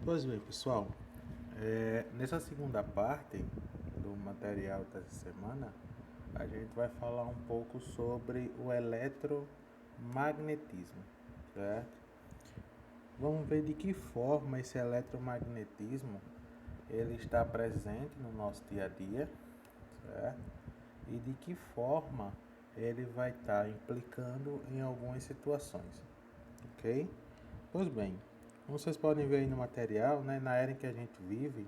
Pois bem, pessoal, nessa segunda parte do material dessa semana, a gente vai falar um pouco sobre o eletromagnetismo, certo? Vamos ver de que forma esse eletromagnetismo ele está presente no nosso dia a dia, certo? E de que forma ele vai estar implicando em algumas situações, ok? Pois bem, como vocês podem ver aí no material, né, na era em que a gente vive,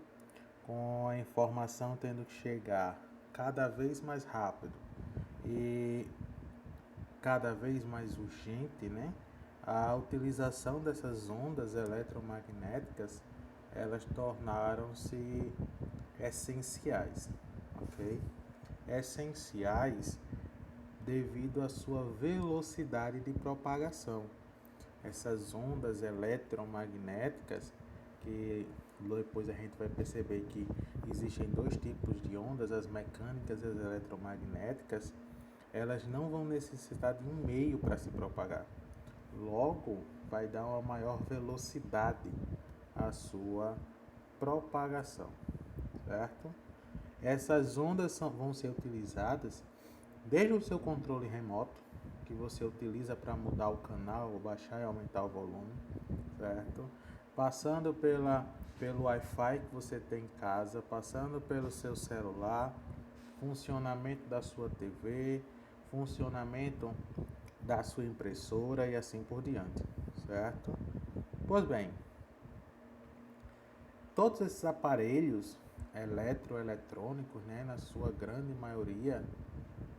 com a informação tendo que chegar cada vez mais rápido e cada vez mais urgente, né, a utilização dessas ondas eletromagnéticas, elas tornaram-se essenciais, ok? Essenciais devido à sua velocidade de propagação. Essas ondas eletromagnéticas, que depois a gente vai perceber que existem dois tipos de ondas, as mecânicas e as eletromagnéticas, elas não vão necessitar de um meio para se propagar. Logo, vai dar uma maior velocidade à sua propagação, certo? Essas ondas vão ser utilizadas desde o seu controle remoto, que você utiliza para mudar o canal, baixar e aumentar o volume, certo? Passando pelo Wi-Fi que você tem em casa, passando pelo seu celular, funcionamento da sua TV, funcionamento da sua impressora e assim por diante, certo? Pois bem, todos esses aparelhos eletroeletrônicos, né, na sua grande maioria,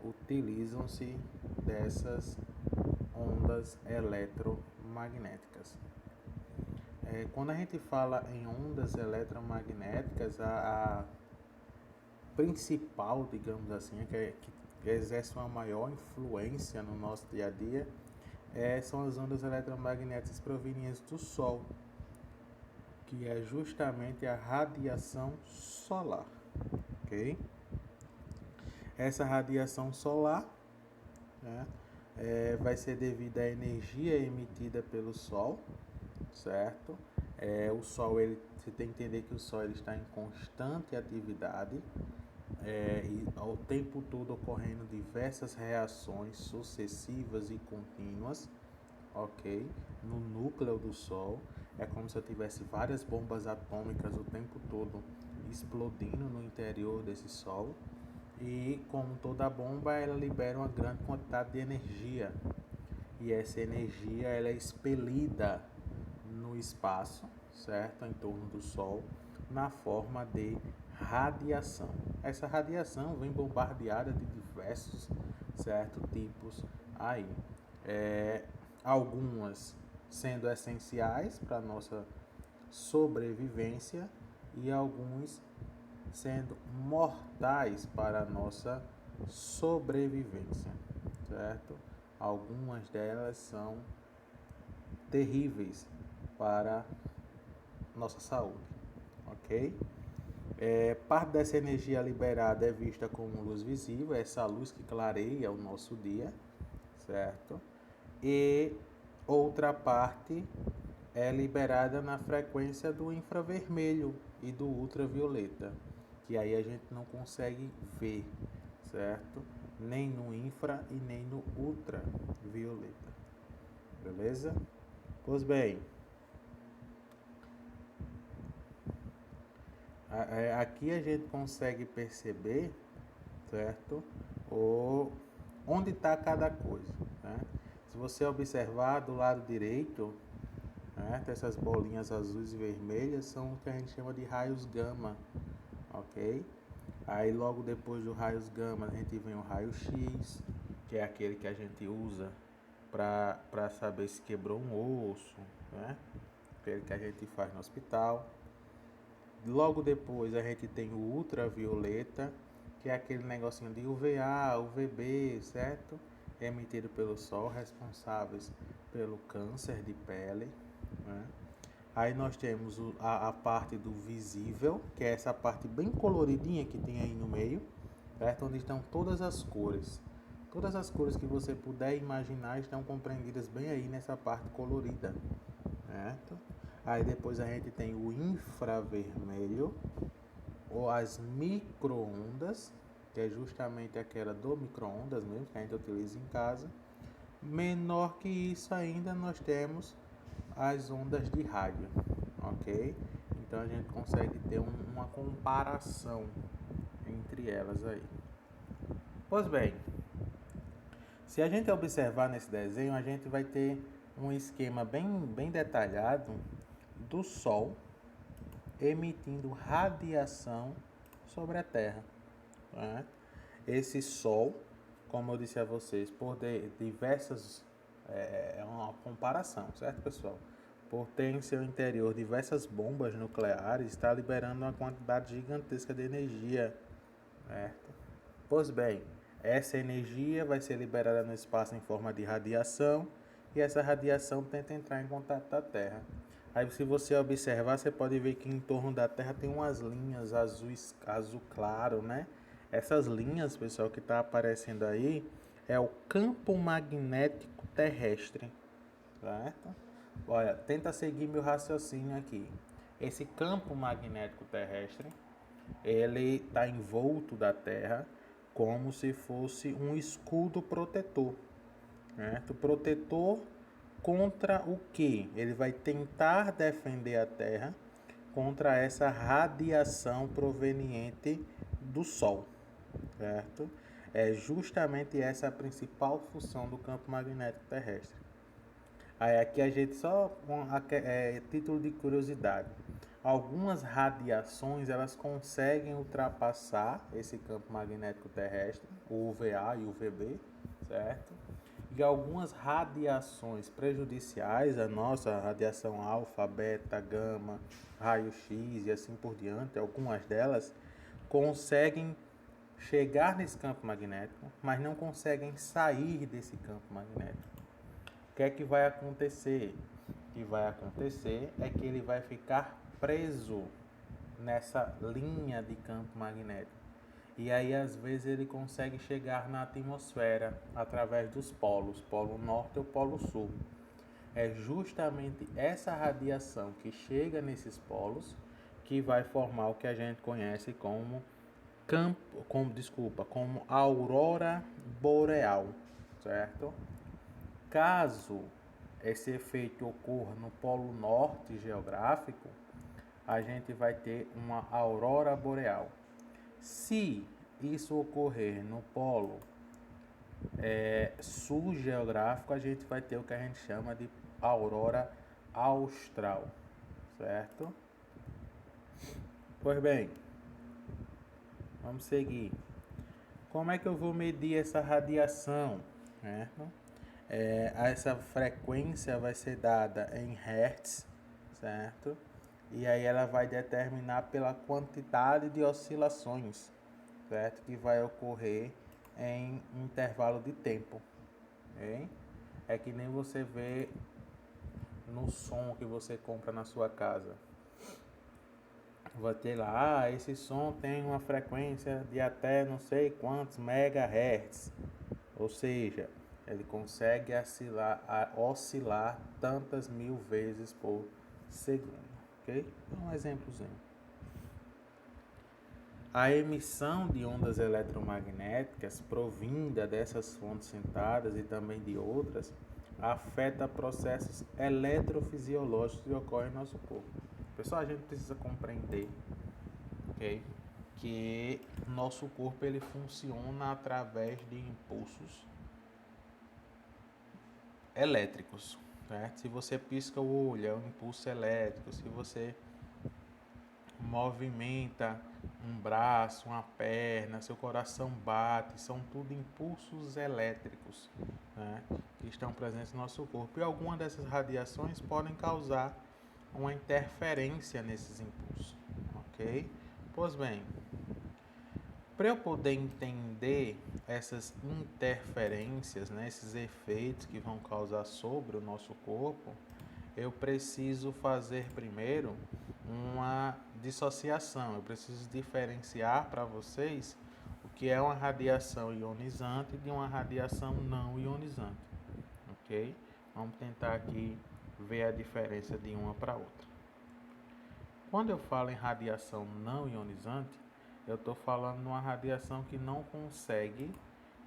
utilizam-se dessas ondas eletromagnéticas. Quando a gente fala em ondas eletromagnéticas, a principal, digamos assim, que exerce uma maior influência no nosso dia a dia, são as ondas eletromagnéticas provenientes do Sol, que é justamente a radiação solar, ok? Essa radiação solar, né, vai ser devido à energia emitida pelo Sol, certo? O Sol, você tem que entender que o Sol ele está em constante atividade, e ao tempo todo ocorrendo diversas reações sucessivas e contínuas, ok? No núcleo do Sol, é como se eu tivesse várias bombas atômicas o tempo todo explodindo no interior desse Sol. E como toda bomba, ela libera uma grande quantidade de energia. E essa energia ela é expelida no espaço, certo? Em torno do Sol, na forma de radiação. Essa radiação vem bombardeada de diversos, certo, tipos aí. Algumas sendo essenciais para a nossa sobrevivência e alguns sendo mortais para a nossa sobrevivência, certo? Algumas delas são terríveis para nossa saúde, ok? Parte dessa energia liberada é vista como luz visível, essa luz que clareia o nosso dia, certo? E outra parte é liberada na frequência do infravermelho e do ultravioleta, que aí a gente não consegue ver, certo? Nem no infra e nem no ultravioleta, beleza? Pois bem, aqui a gente consegue perceber, certo? Onde está cada coisa, né? Se você observar do lado direito, né, essas bolinhas azuis e vermelhas são o que a gente chama de raios gama, ok? Aí logo depois do raios gama a gente vem o raio X, que é aquele que a gente usa para saber se quebrou um osso, né? Aquele que a gente faz no hospital. Logo depois a gente tem o ultravioleta, que é aquele negocinho de UVA, UVB, certo? Emitido pelo Sol, responsáveis pelo câncer de pele, né? Aí nós temos a parte do visível, que é essa parte bem coloridinha que tem aí no meio, certo? Onde estão todas as cores. Todas as cores que você puder imaginar estão compreendidas bem aí nessa parte colorida, certo? Aí depois a gente tem o infravermelho, ou as micro-ondas, que é justamente aquela do micro-ondas mesmo, que a gente utiliza em casa. Menor que isso ainda nós temos as ondas de rádio, ok? Então a gente consegue ter uma comparação entre elas aí. Pois bem, se a gente observar nesse desenho, a gente vai ter um esquema bem detalhado do Sol emitindo radiação sobre a Terra. Né? Esse Sol, como eu disse a vocês, por diversas... É uma comparação, certo, pessoal? Por ter em seu interior diversas bombas nucleares, está liberando uma quantidade gigantesca de energia. Certo? Pois bem, essa energia vai ser liberada no espaço em forma de radiação, e essa radiação tenta entrar em contato com a Terra. Aí, se você observar, você pode ver que em torno da Terra tem umas linhas azul claro, né? Essas linhas, pessoal, que está aparecendo aí, é o campo magnético terrestre, certo? Olha, tenta seguir meu raciocínio aqui. Esse campo magnético terrestre, ele está envolto da Terra como se fosse um escudo protetor, certo? Protetor contra o que? Ele vai tentar defender a Terra contra essa radiação proveniente do Sol, certo? É justamente essa a principal função do campo magnético terrestre. Aí aqui a gente só, título de curiosidade, algumas radiações elas conseguem ultrapassar esse campo magnético terrestre, o UVA e o UVB, certo? E algumas radiações prejudiciais, a nossa radiação alfa, beta, gama, raio-x e assim por diante, algumas delas conseguem chegar nesse campo magnético, mas não conseguem sair desse campo magnético. O que é que vai acontecer? O que vai acontecer é que ele vai ficar preso nessa linha de campo magnético. E aí, às vezes, ele consegue chegar na atmosfera através dos polos, polo norte ou polo sul. É justamente essa radiação que chega nesses polos que vai formar o que a gente conhece como como aurora boreal, certo? Caso esse efeito ocorra no polo norte geográfico, a gente vai ter uma aurora boreal. Se isso ocorrer no polo sul geográfico, a gente vai ter o que a gente chama de aurora austral, certo? Pois bem, vamos seguir. Como é que eu vou medir essa radiação? Certo? Essa frequência vai ser dada em Hertz, certo? E aí ela vai determinar pela quantidade de oscilações, certo? Que vai ocorrer em intervalo de tempo, okay? É que nem você vê no som que você compra na sua casa. Vai ter lá, esse som tem uma frequência de até não sei quantos megahertz, ou seja, ele consegue oscilar tantas mil vezes por segundo, ok? Um exemplozinho. A emissão de ondas eletromagnéticas provinda dessas fontes sentadas e também de outras afeta processos eletrofisiológicos que ocorrem no nosso corpo. Pessoal, a gente precisa compreender, ok, que nosso corpo ele funciona através de impulsos elétricos, certo? Se você pisca o olho, é um impulso elétrico. Se você movimenta um braço, uma perna, seu coração bate, são tudo impulsos elétricos, né, que estão presentes no nosso corpo. E algumas dessas radiações podem causar uma interferência nesses impulsos, ok? Pois bem, para eu poder entender essas interferências, né, esses efeitos que vão causar sobre o nosso corpo, eu preciso fazer primeiro uma dissociação. Eu preciso diferenciar para vocês o que é uma radiação ionizante de uma radiação não ionizante, ok? Vamos tentar aqui ver a diferença de uma para outra. Quando eu falo em radiação não ionizante, eu estou falando de uma radiação que não consegue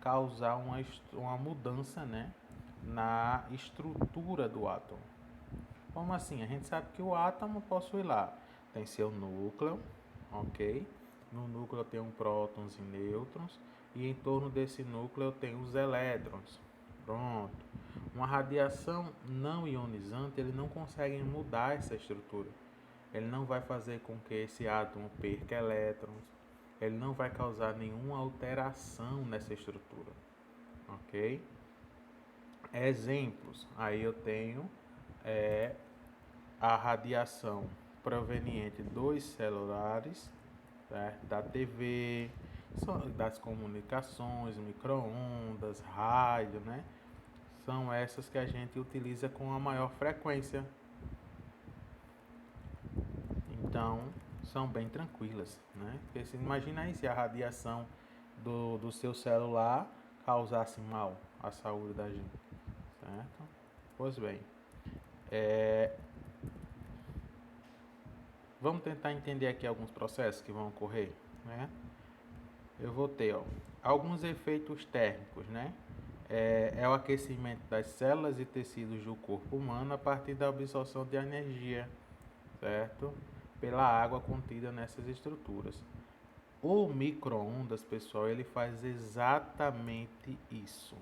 causar uma mudança, né, na estrutura do átomo. Como assim? A gente sabe que o átomo possui lá, tem seu núcleo, ok? No núcleo tem prótons e nêutrons, e em torno desse núcleo tem os elétrons. Pronto. Uma radiação não ionizante, ele não consegue mudar essa estrutura. Ele não vai fazer com que esse átomo perca elétrons, ele não vai causar nenhuma alteração nessa estrutura, ok? Exemplos, aí eu tenho a radiação proveniente dos celulares, certo? Da TV, das comunicações, micro-ondas, rádio, né? São essas que a gente utiliza com a maior frequência. Então, são bem tranquilas, né? Porque você imagina aí se a radiação do seu celular causasse mal à saúde da gente, certo? Pois bem, vamos tentar entender aqui alguns processos que vão ocorrer, né? Eu vou ter, alguns efeitos térmicos, né? É o aquecimento das células e tecidos do corpo humano a partir da absorção de energia, certo? Pela água contida nessas estruturas. O micro-ondas, pessoal, ele faz exatamente isso,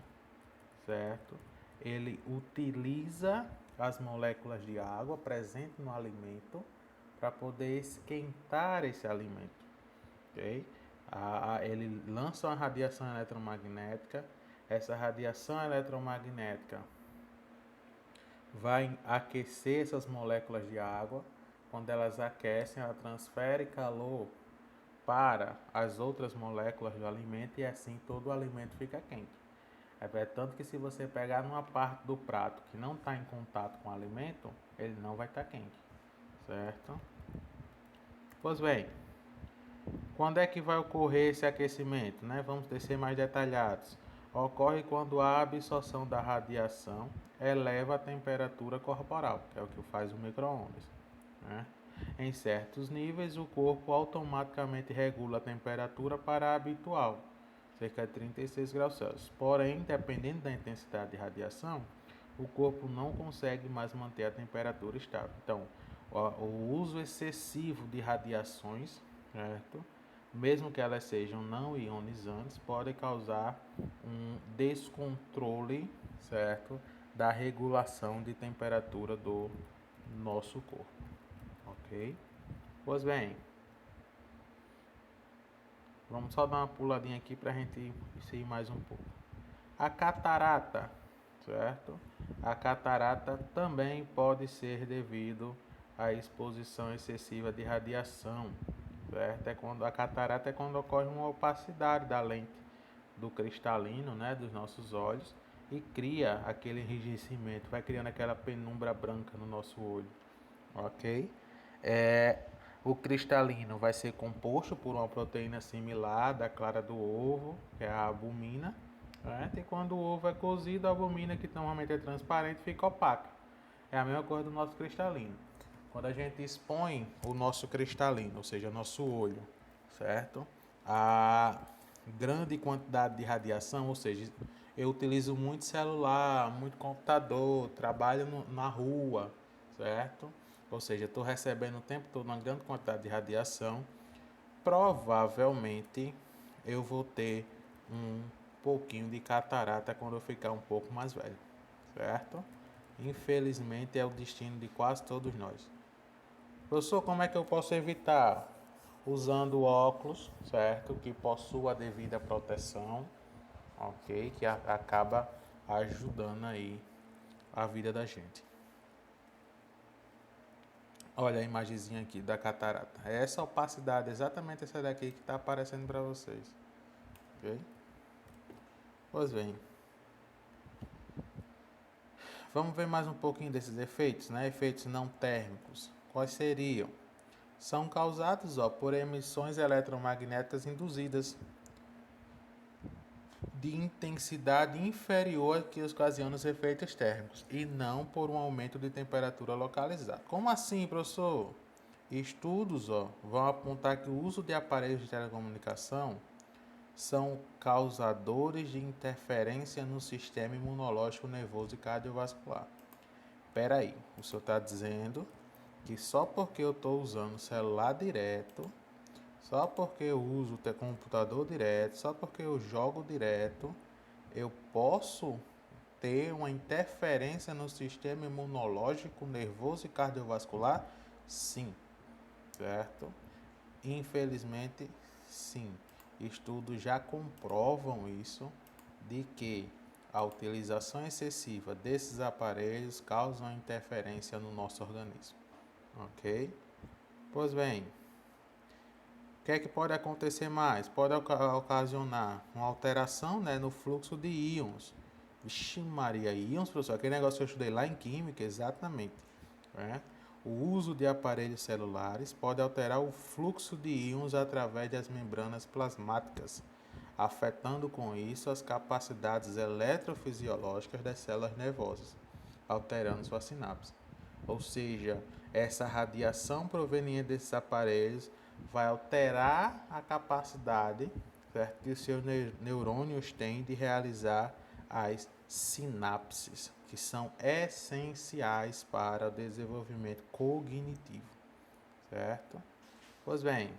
certo? Ele utiliza as moléculas de água presentes no alimento para poder esquentar esse alimento, ok? Ele lança uma radiação eletromagnética. Essa radiação eletromagnética vai aquecer essas moléculas de água. Quando elas aquecem, ela transfere calor para as outras moléculas do alimento e assim todo o alimento fica quente. É tanto que se você pegar numa parte do prato que não está em contato com o alimento, ele não vai estar quente, certo? Pois bem, quando é que vai ocorrer esse aquecimento, né? Vamos ser mais detalhados. Ocorre quando a absorção da radiação eleva a temperatura corporal, que é o que faz o micro-ondas, né? Em certos níveis, o corpo automaticamente regula a temperatura para a habitual, cerca de 36 graus Celsius. Porém, dependendo da intensidade de radiação, o corpo não consegue mais manter a temperatura estável. Então, o uso excessivo de radiações, certo? Mesmo que elas sejam não ionizantes, pode causar um descontrole, certo? Da regulação de temperatura do nosso corpo, ok? Pois bem, vamos só dar uma puladinha aqui para a gente ir mais um pouco. A catarata, certo? A catarata também pode ser devido à exposição excessiva de radiação, certo? A catarata é quando ocorre uma opacidade da lente do cristalino, né, dos nossos olhos e cria aquele enrijecimento, vai criando aquela penumbra branca no nosso olho, ok? O cristalino vai ser composto por uma proteína similar da clara do ovo, que é a albumina, certo? E quando o ovo é cozido, a albumina, que normalmente é transparente, fica opaca. É a mesma coisa do nosso cristalino. Quando a gente expõe o nosso cristalino, ou seja, nosso olho, certo? A grande quantidade de radiação, ou seja, eu utilizo muito celular, muito computador, trabalho na rua, certo? Ou seja, estou recebendo o tempo todo uma grande quantidade de radiação. Provavelmente eu vou ter um pouquinho de catarata quando eu ficar um pouco mais velho, certo? Infelizmente é o destino de quase todos nós. Professor, como é que eu posso evitar? Usando óculos, certo? Que possua a devida proteção, ok? Que acaba ajudando aí a vida da gente. Olha a imagenzinha aqui da catarata. É essa opacidade, exatamente essa daqui que está aparecendo para vocês. Ok? Pois bem. Vamos ver mais um pouquinho desses efeitos, né? Efeitos não térmicos. Quais seriam? São causados por emissões eletromagnéticas induzidas de intensidade inferior que ocasionam os efeitos térmicos e não por um aumento de temperatura localizado. Como assim, professor? Estudos vão apontar que o uso de aparelhos de telecomunicação são causadores de interferência no sistema imunológico, nervoso e cardiovascular. Espera aí, o senhor está dizendo que só porque eu estou usando o celular direto, só porque eu uso o computador direto, só porque eu jogo direto, eu posso ter uma interferência no sistema imunológico, nervoso e cardiovascular? Sim, certo? Infelizmente, sim. Estudos já comprovam isso, de que a utilização excessiva desses aparelhos causa interferência no nosso organismo, ok? Pois bem, o que é que pode acontecer mais? Pode ocasionar uma alteração, né, no fluxo de íons. Vixe Maria, íons, professor, aquele negócio que eu estudei lá em Química, exatamente. Né? O uso de aparelhos celulares pode alterar o fluxo de íons através das membranas plasmáticas, afetando com isso as capacidades eletrofisiológicas das células nervosas, alterando sua sinapse. Ou seja, essa radiação proveniente desses aparelhos vai alterar a capacidade, certo, que os seus neurônios têm de realizar as sinapses, que são essenciais para o desenvolvimento cognitivo, certo? Pois bem,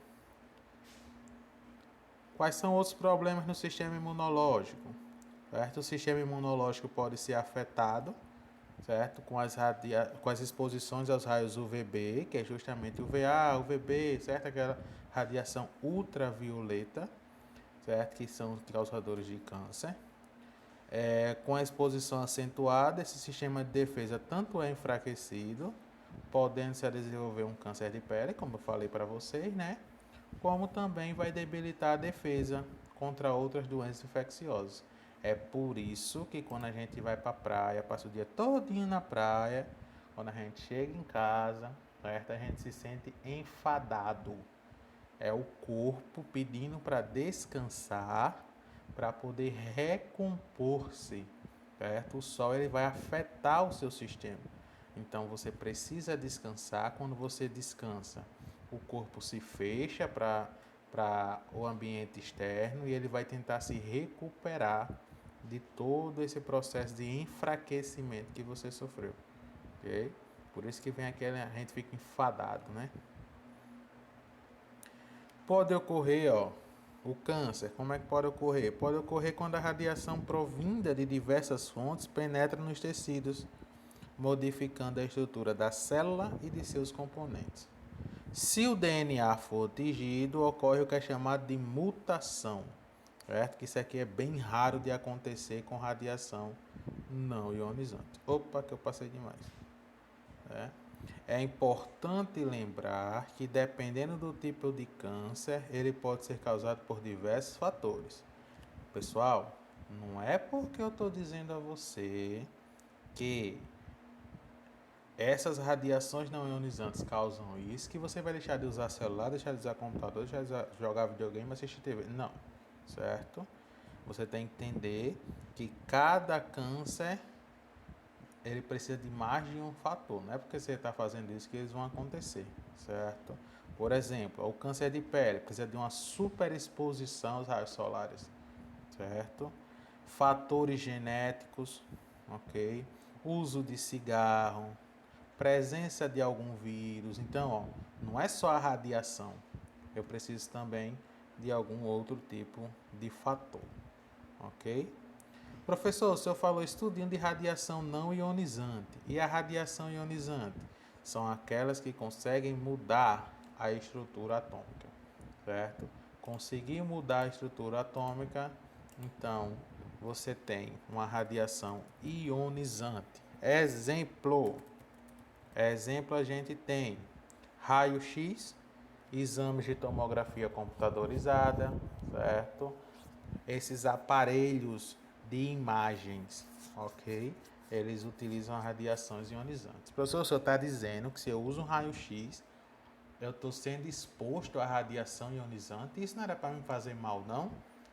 quais são outros problemas no sistema imunológico? Certo? O sistema imunológico pode ser afetado, certo? Com as exposições aos raios UVB, que é justamente UVA, UVB, certo? Aquela radiação ultravioleta, certo? Que são os causadores de câncer. Com a exposição acentuada, esse sistema de defesa tanto é enfraquecido, podendo se desenvolver um câncer de pele, como eu falei para vocês, né? Como também vai debilitar a defesa contra outras doenças infecciosas. É por isso que quando a gente vai para a praia, passa o dia todinho na praia, quando a gente chega em casa, certo? A gente se sente enfadado. É o corpo pedindo para descansar, para poder recompor-se, certo? O sol ele vai afetar o seu sistema. Então você precisa descansar. Quando você descansa, o corpo se fecha para o ambiente externo e ele vai tentar se recuperar de todo esse processo de enfraquecimento que você sofreu, ok? Por isso que vem aquele, a gente fica enfadado, né? Pode ocorrer, o câncer. Como é que pode ocorrer? Pode ocorrer quando a radiação provinda de diversas fontes penetra nos tecidos, modificando a estrutura da célula e de seus componentes. Se o DNA for atingido, ocorre o que é chamado de mutação, certo? Que isso aqui é bem raro de acontecer com radiação não ionizante. Opa, que eu passei demais. É importante lembrar que, dependendo do tipo de câncer, ele pode ser causado por diversos fatores. Pessoal, não é porque eu estou dizendo a você que essas radiações não ionizantes causam isso que você vai deixar de usar celular, deixar de usar computador, deixar de jogar videogame, assistir TV. Não, certo? Você tem que entender que cada câncer ele precisa de mais de um fator. Não é porque você está fazendo isso que eles vão acontecer, certo? Por exemplo, o câncer de pele precisa de uma superexposição aos raios solares, certo? Fatores genéticos, ok? Uso de cigarro, presença de algum vírus. Então, não é só a radiação. Eu preciso também de algum outro tipo de fator, ok? Professor, o senhor falou estudinho de radiação não ionizante. E a radiação ionizante? São aquelas que conseguem mudar a estrutura atômica, certo? Conseguir mudar a estrutura atômica, então você tem uma radiação ionizante. Exemplo a gente tem raio-x, exames de tomografia computadorizada, certo? Esses aparelhos de imagens, ok? Eles utilizam radiações ionizantes. Professor, o senhor está dizendo que se eu uso um raio-x, eu estou sendo exposto à radiação ionizante. Isso não era para me fazer mal, não?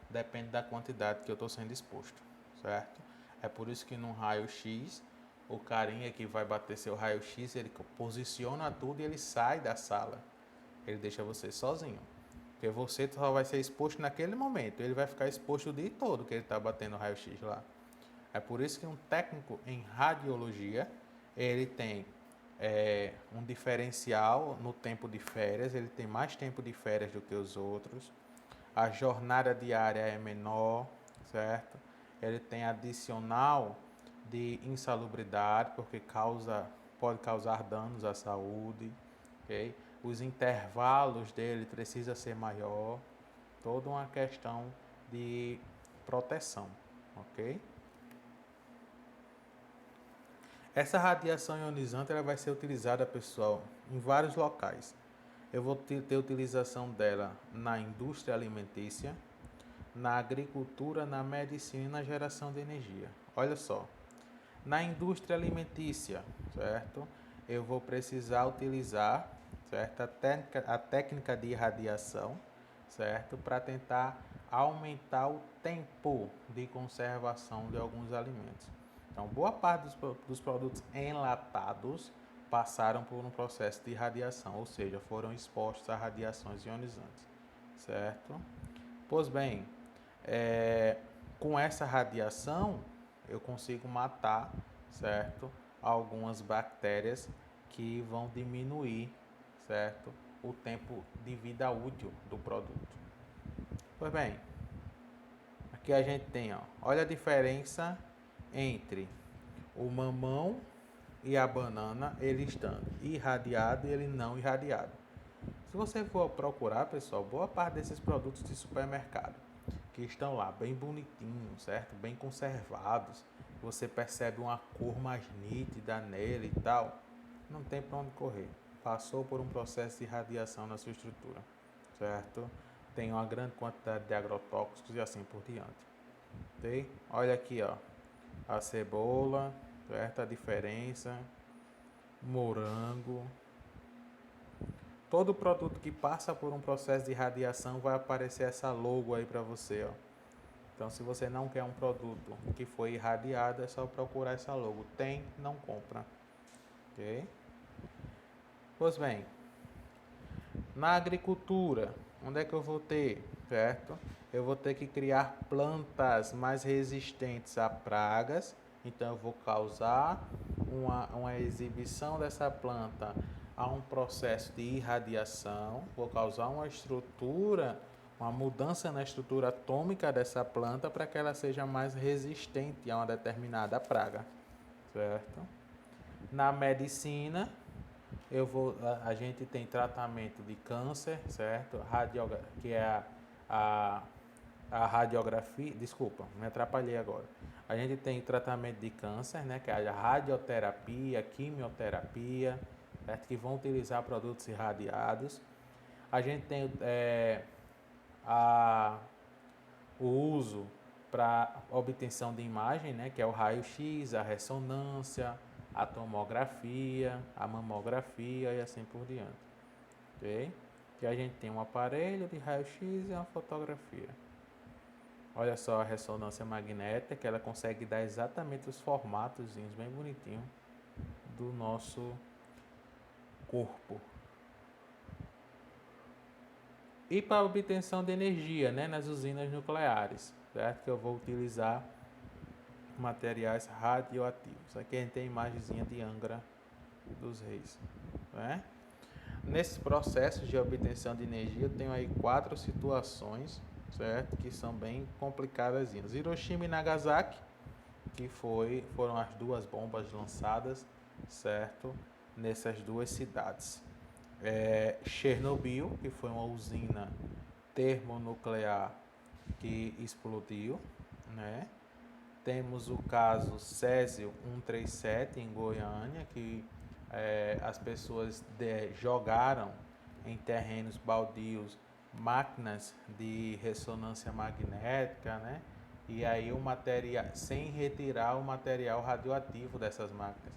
Depende da quantidade que eu estou sendo exposto, certo? É por isso que no raio-x o carinha que vai bater seu raio-x, ele posiciona tudo e ele sai da sala. Ele deixa você sozinho. Porque você só vai ser exposto naquele momento. Ele vai ficar exposto o dia todo que ele está batendo raio-x lá. É por isso que um técnico em radiologia, ele tem um diferencial no tempo de férias, ele tem mais tempo de férias do que os outros. A jornada diária é menor, certo? Ele tem adicional de insalubridade, porque pode causar danos à saúde, ok? Os intervalos dele precisa ser maior, toda uma questão de proteção, ok? Essa radiação ionizante ela vai ser utilizada, pessoal, em vários locais. Eu vou ter utilização dela na indústria alimentícia, na agricultura, na medicina e na geração de energia. Olha só, na indústria alimentícia, certo? Eu vou precisar utilizar, certo? A técnica de irradiação, certo? Para tentar aumentar o tempo de conservação de alguns alimentos. Então, boa parte dos produtos enlatados passaram por um processo de irradiação, ou seja, foram expostos a radiações ionizantes, certo? Pois bem, com essa radiação eu consigo matar, certo, algumas bactérias que vão diminuir, certo, o tempo de vida útil do produto. Pois bem, aqui a gente tem, ó, olha a diferença entre o mamão e a banana, ele estando irradiado e ele não irradiado. Se você for procurar, pessoal, boa parte desses produtos de supermercado que estão lá bem bonitinhos, certo? Bem conservados, você percebe uma cor mais nítida nele e tal, não tem para onde correr. Passou por um processo de radiação na sua estrutura, certo? Tem uma grande quantidade de agrotóxicos e assim por diante. Ok? Olha aqui, ó, a cebola, certo? A diferença, morango. Todo produto que passa por um processo de radiação vai aparecer essa logo aí para você, ó. Então, se você não quer um produto que foi irradiado, é só procurar essa logo. Tem, não compra. Ok? Pois bem, na agricultura, onde é que eu vou ter, certo? Eu vou ter que criar plantas mais resistentes a pragas. Então, eu vou causar uma exibição dessa planta a um processo de irradiação. Vou causar uma mudança na estrutura atômica dessa planta para que ela seja mais resistente a uma determinada praga, certo? Na medicina, a gente tem tratamento de câncer, certo? Que é a radiografia, desculpa, me atrapalhei agora. A gente tem tratamento de câncer, né? Que é a radioterapia, quimioterapia, certo? Que vão utilizar produtos irradiados. A gente tem o uso para obtenção de imagem, né, que é o raio-x, a ressonância, a tomografia, a mamografia e assim por diante. Ok? Que a gente tem um aparelho de raio-x e uma fotografia. Olha só a ressonância magnética, que ela consegue dar exatamente os formatos bem bonitinhos do nosso corpo. E para obtenção de energia, né, nas usinas nucleares, certo? Que eu vou utilizar materiais radioativos. Aqui a gente tem a imagenzinha de Angra dos Reis, né? Nesse processo de obtenção de energia, eu tenho aí 4 situações, certo? Que são bem complicadas. Hiroshima e Nagasaki, que foram as 2 bombas lançadas, certo? Nessas 2 cidades. Chernobyl, que foi uma usina termonuclear que explodiu, né? Temos o caso Césio 137 em Goiânia, que as pessoas jogaram em terrenos baldios máquinas de ressonância magnética, né? E aí o material, sem retirar o material radioativo dessas máquinas.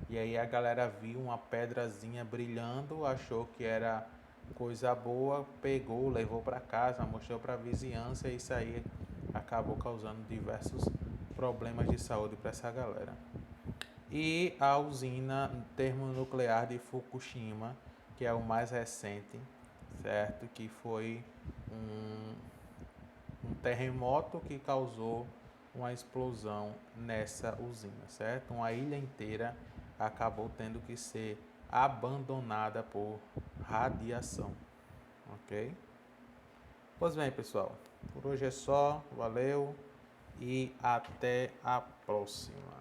E aí a galera viu uma pedrazinha brilhando, achou que era coisa boa, pegou, levou para casa, mostrou para a vizinhança e isso aí acabou causando diversos problemas de saúde para essa galera. e a usina termonuclear de Fukushima, que é o mais recente, certo? Que foi um terremoto que causou uma explosão nessa usina, certo? Uma ilha inteira acabou tendo que ser abandonada por radiação, ok? Pois bem, pessoal, por hoje é só, valeu e até a próxima.